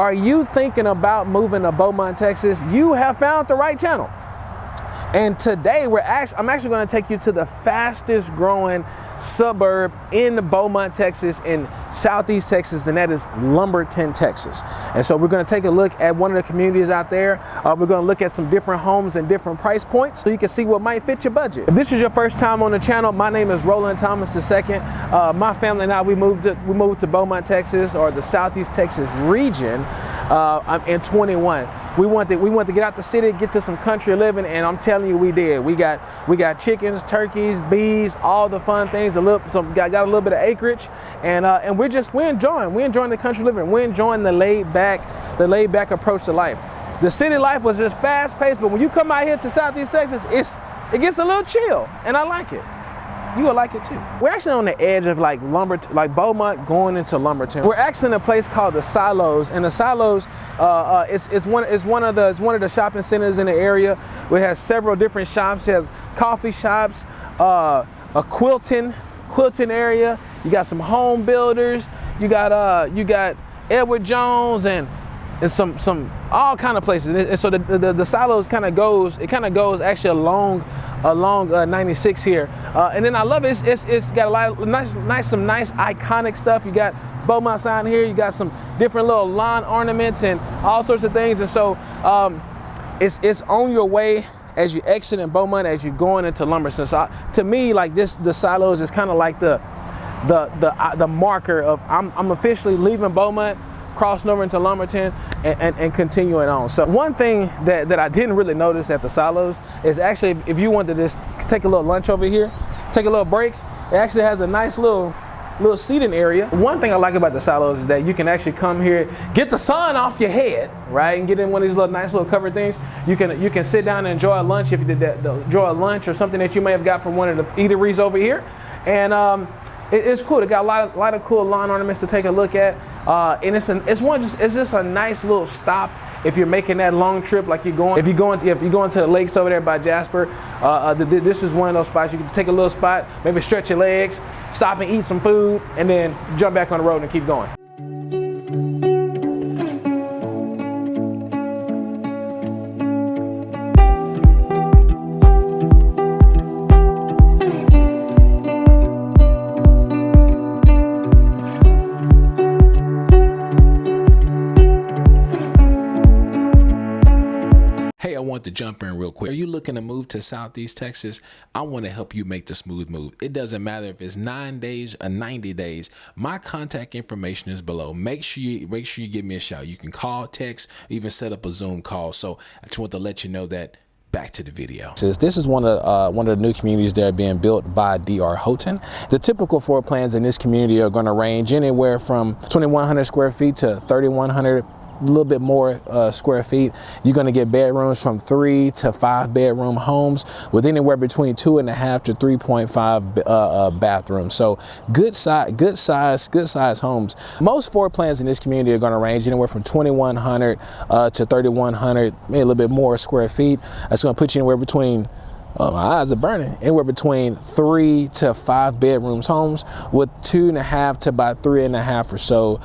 Are you thinking about moving to Beaumont, Texas? You have found the right channel. And today I'm actually going to take you to the fastest growing suburb in Beaumont, Texas, in Southeast Texas, and that is Lumberton, Texas. And so we're going to take a look at one of the communities out there. We're going to look at some different homes and different price points so you can see what might fit your budget. If this is your first time on the channel, my name is Roland Thomas II. My family and I, we moved to Beaumont, Texas, or the Southeast Texas region in 21. We wanted to get out the city, get to some country living, and I'm telling you, we did. We got chickens, turkeys, bees, all the fun things. Got a little bit of acreage, and we're enjoying the country living. We're enjoying the laid back approach to life. The city life was just fast paced, but when you come out here to Southeast Texas, it gets a little chill, and I like it. You will like it too. We're actually on the edge of like Beaumont going into Lumberton. We're actually in a place called the Silos, and the Silos is one of the shopping centers in the area. We have several different shops. It has coffee shops, a quilting area. You got some home builders. You got Edward Jones and some all kind of places. And so the Silos kind of goes actually along 96 here, and then I love it. It's got a lot of some nice iconic stuff. You got Beaumont sign here. You got some different little lawn ornaments and all sorts of things. And so it's on your way as you exit in Beaumont, as you're going into Lumberton. So to me, like the Silos is kind of like the marker of I'm officially leaving Beaumont, crossing over into Lumberton, and continuing on. So one thing that I didn't really notice at the Silos is actually, if you wanted to just take a little lunch over here, take a little break, it actually has a nice little seating area. One thing I like about the Silos is that you can actually come here, get the sun off your head, right, and get in one of these nice little covered things. You can sit down and enjoy a lunch if you did that, enjoy a lunch or something that you may have got from one of the eateries over here, and it's cool. It got a lot of cool lawn ornaments to take a look at, and it's just a nice little stop if you're making that long trip, like if you're going to the lakes over there by Jasper. This is one of those spots you can take a little spot, maybe stretch your legs, stop and eat some food, and then jump back on the road and keep going. To jump in real quick. Are you looking to move to Southeast Texas? I want to help you make the smooth move. It doesn't matter if it's 9 days or 90 days. My contact information is below. Make sure you give me a shout. You can call, text, even set up a Zoom call. So I just want to let you know that. Back to the video. This is one of the new communities that are being built by DR Horton. The typical floor plans in this community are going to range anywhere from 2,100 square feet to 3,100. A little bit more square feet. You're going to get bedrooms from 3 to 5 bedroom homes with anywhere between 2.5 to 3.5 bathrooms. So good size homes. Most floor plans in this community are going to range anywhere from 2,100 to 3,100, maybe a little bit more square feet. That's going to put you anywhere between, my eyes are burning, anywhere between 3 to 5 bedrooms homes with 2.5 to about 3.5 or so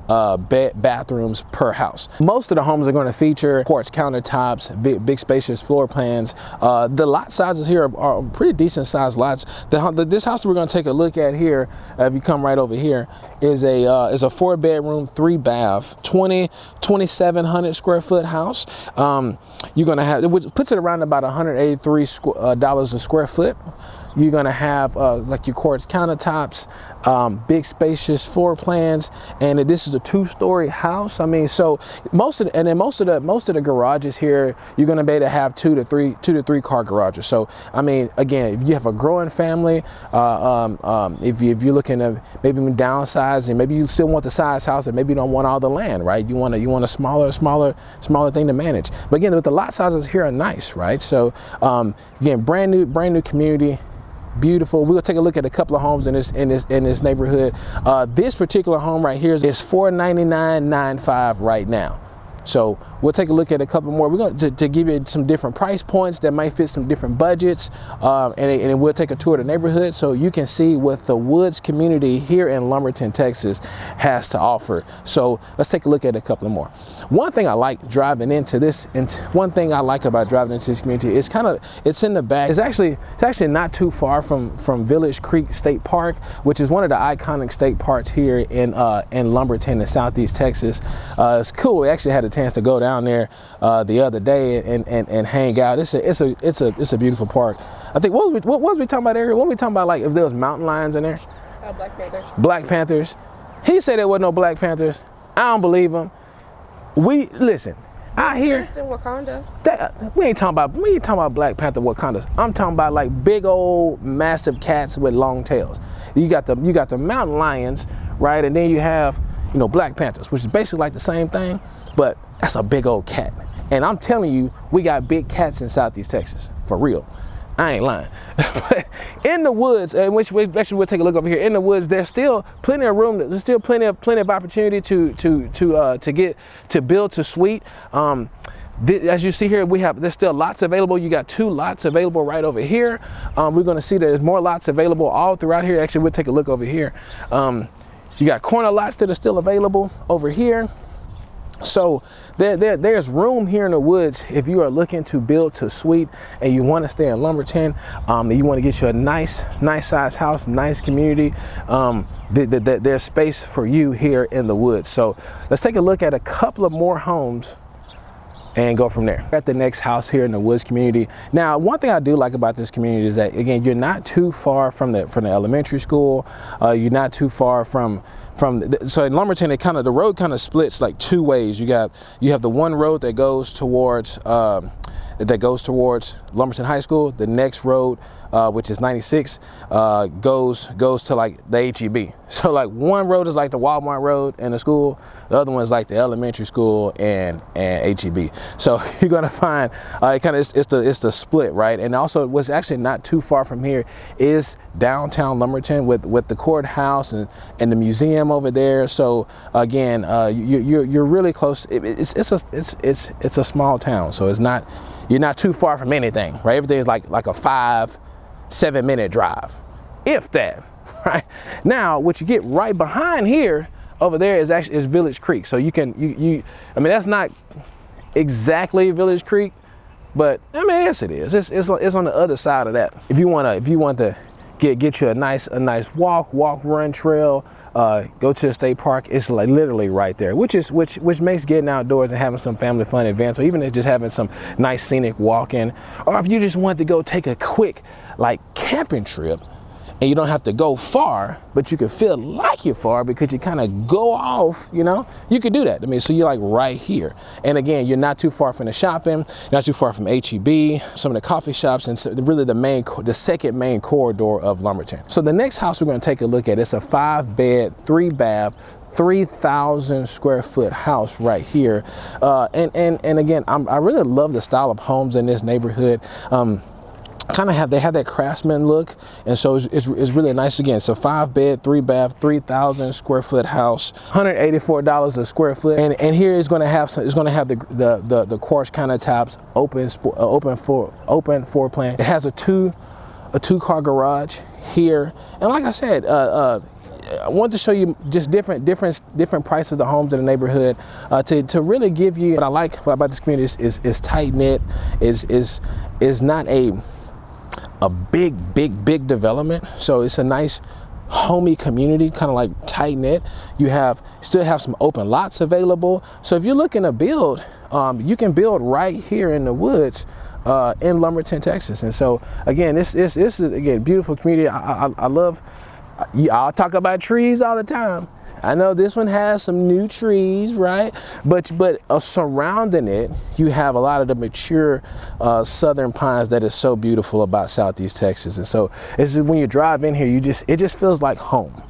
bathrooms per house. Most of the homes are going to feature quartz countertops, big spacious floor plans. The lot sizes here are pretty decent sized lots. This house that we're going to take a look at here, if you come right over here, is a 4-bedroom, 3-bath, 2,700 square foot house. You're going to have, which puts it around about $183 a square foot. You're going to have like your quartz countertops, big spacious floor plans, and this is a 2-story house. I mean, so most of the garages here, you're going to be able to have 2 to 3 car garages. So I mean, again, if you have a growing family, if you're looking to maybe downsize, and maybe you still want the size house, and maybe you don't want all the land, right? You want a smaller thing to manage. But again, with the lot sizes here are nice, right? So again, brand new community. Beautiful. We'll take a look at a couple of homes in this neighborhood. This particular home right here is $499.95 right now. So we'll take a look at a couple more. We're going to give you some different price points that might fit some different budgets, and we'll take a tour of the neighborhood so you can see what the Woods community here in Lumberton, Texas has to offer. So let's take a look at a couple more. One thing I like driving into this, and one thing I like about driving into this community is it's in the back. It's actually not too far from Village Creek State Park, which is one of the iconic state parks here in Lumberton in Southeast Texas. It's cool. We actually had a chance to go down there the other day and hang out. It's a beautiful park. I think what was we talking about there? What were we talking about, like if there was mountain lions in there? Black Panthers. Black Panthers. He said there wasn't no Black Panthers. I don't believe him. Listen. I hear in Wakanda. We ain't talking about Black Panther Wakandas. I'm talking about like big old massive cats with long tails. You got the mountain lions, right? And then you have, you know, Black Panthers, which is basically like the same thing, but that's a big old cat. And I'm telling you, we got big cats in Southeast Texas, for real. I ain't lying. In the woods, which actually we'll take a look over here. In the woods, there's still plenty of room. There's still plenty of opportunity to build to suite. As you see here, there's still lots available. You got 2 lots available right over here. We're going to see that there's more lots available all throughout here. Actually, we'll take a look over here. You got corner lots that are still available over here. So there's room here in the woods if you are looking to build to suite and you want to stay in Lumberton, and you want to get you a nice size house, nice community. There's space for you here in the woods. So let's take a look at a couple of more homes and go from there. At the next house here in the Woods community. Now, one thing I do like about this community is that, again, you're not too far from the elementary school. You're not too far so in Lumberton, the road kind of splits like 2 ways. You have the one road that goes towards Lumberton High School. The next road, which is 96, goes to like the HEB. So like one road is like the Walmart road and the school. The other one is like the elementary school and HEB. So you're gonna find it's the split, right? And also what's actually not too far from here is downtown Lumberton with the courthouse and the museum over there. So again, you're really close. It's a small town, so you're not too far from anything, right? Everything is like a 5-7 minute drive, if that, right? Now, what you get right behind here over there is Village Creek. So I mean, that's not exactly Village Creek, but I mean, yes, it is. It's on the other side of that. If you want to get you a nice walk, run trail, go to the state park, it's like literally right there, which makes getting outdoors and having some family fun events, or even just having some nice scenic walking, or if you just want to go take a quick like camping trip and you don't have to go far, but you can feel like you're far because you kind of go off, you know, you could do that. I mean, so you're like right here. And again, you're not too far from the shopping, not too far from HEB, some of the coffee shops, and really the second main corridor of Lumberton. So the next house we're going to take a look at, it's a 5-bed, 3-bath, 3,000 square foot house right here. And again, I really love the style of homes in this neighborhood. They have that craftsman look, and so it's really nice. Again, so 5-bed, 3-bath, 3,000 square foot house, $184 a square foot, and here it's going to have the quartz countertops, open floor plan. It has a two-car garage here, and like I said, I want to show you just different prices of the homes in the neighborhood to really give you what I like about this community is tight knit, is not a big development. So it's a nice homey community, kind of like tight knit. You still have some open lots available. So if you're looking to build, you can build right here in the woods in Lumberton, Texas. And so again, this is again beautiful community. I love. I'll talk about trees all the time. I know this one has some new trees, right? But surrounding it, you have a lot of the mature southern pines that is so beautiful about Southeast Texas. And so it's just, when you drive in here, it just feels like home.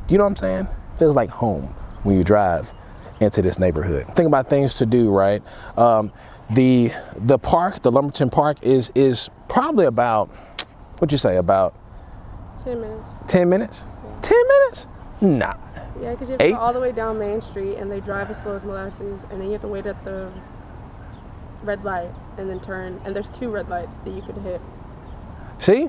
You know what I'm saying? It feels like home when you drive into this neighborhood. Think about things to do, right? The park, the Lumberton Park, is probably about, what'd you say, about 10 minutes. 10 minutes? Yeah. 10 minutes? Nah. Yeah, because you have to 8? go all the way down Main Street, and they drive as slow as molasses, and then you have to wait at the red light and then turn. And there's 2 red lights that you could hit. See?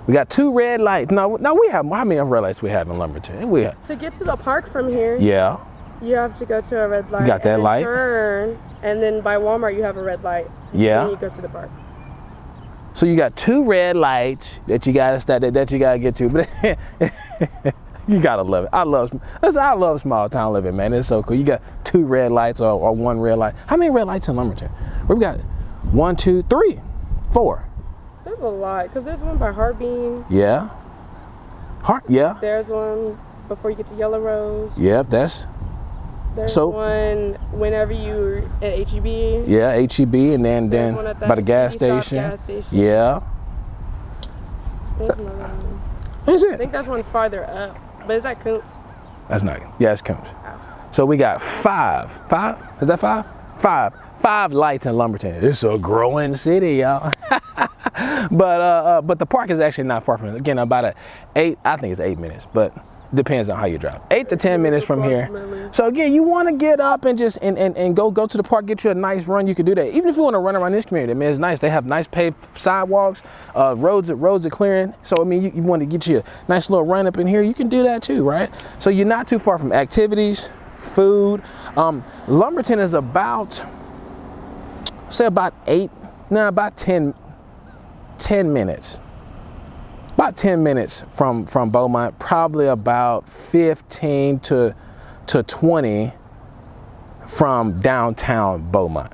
We got 2 red lights. Now we have, how many red lights we have in Lumberton? We have. To get to the park from here, Yeah. you have to go to a red light. You got that and then light? Turn, and then by Walmart you have a red light. Yeah. And then you go to the park. So you got 2 red lights that you gotta that you gotta get to, but you gotta love it. I love small town living, man. It's so cool. You got 2 red lights or 1 red light. How many red lights in Lumberton? We've got 1, 2, 3, 4. There's a lot, because there's one by Heartbeam. Yeah. Yeah. There's one before you get to Yellow Rose. Yep. There's one whenever you're at HEB. Yeah, HEB, and then one at by the gas gas station. station. Yeah. There's another one. That's I it. think there's one farther up, but is that Kuntz? That's not. Yeah, it's Coons. So we got 5. 5? Is that 5? 5 lights in Lumberton. It's a growing city, y'all. But the park is actually not far from it. Again, about 8. I think it's 8 minutes, but depends on how you drive. 8 to 10 minutes from here. So again, you want to get up and just and go to the park, get you a nice run. You can do that. Even if you want to run around this community, I mean, it's nice. They have nice paved sidewalks, roads are clearing. So I mean, you want to get you a nice little run up in here. You can do that too, right? So you're not too far from activities, food. Lumberton is about, say about 10 minutes. About 10 minutes from Beaumont, probably about 15 to 20 from downtown Beaumont.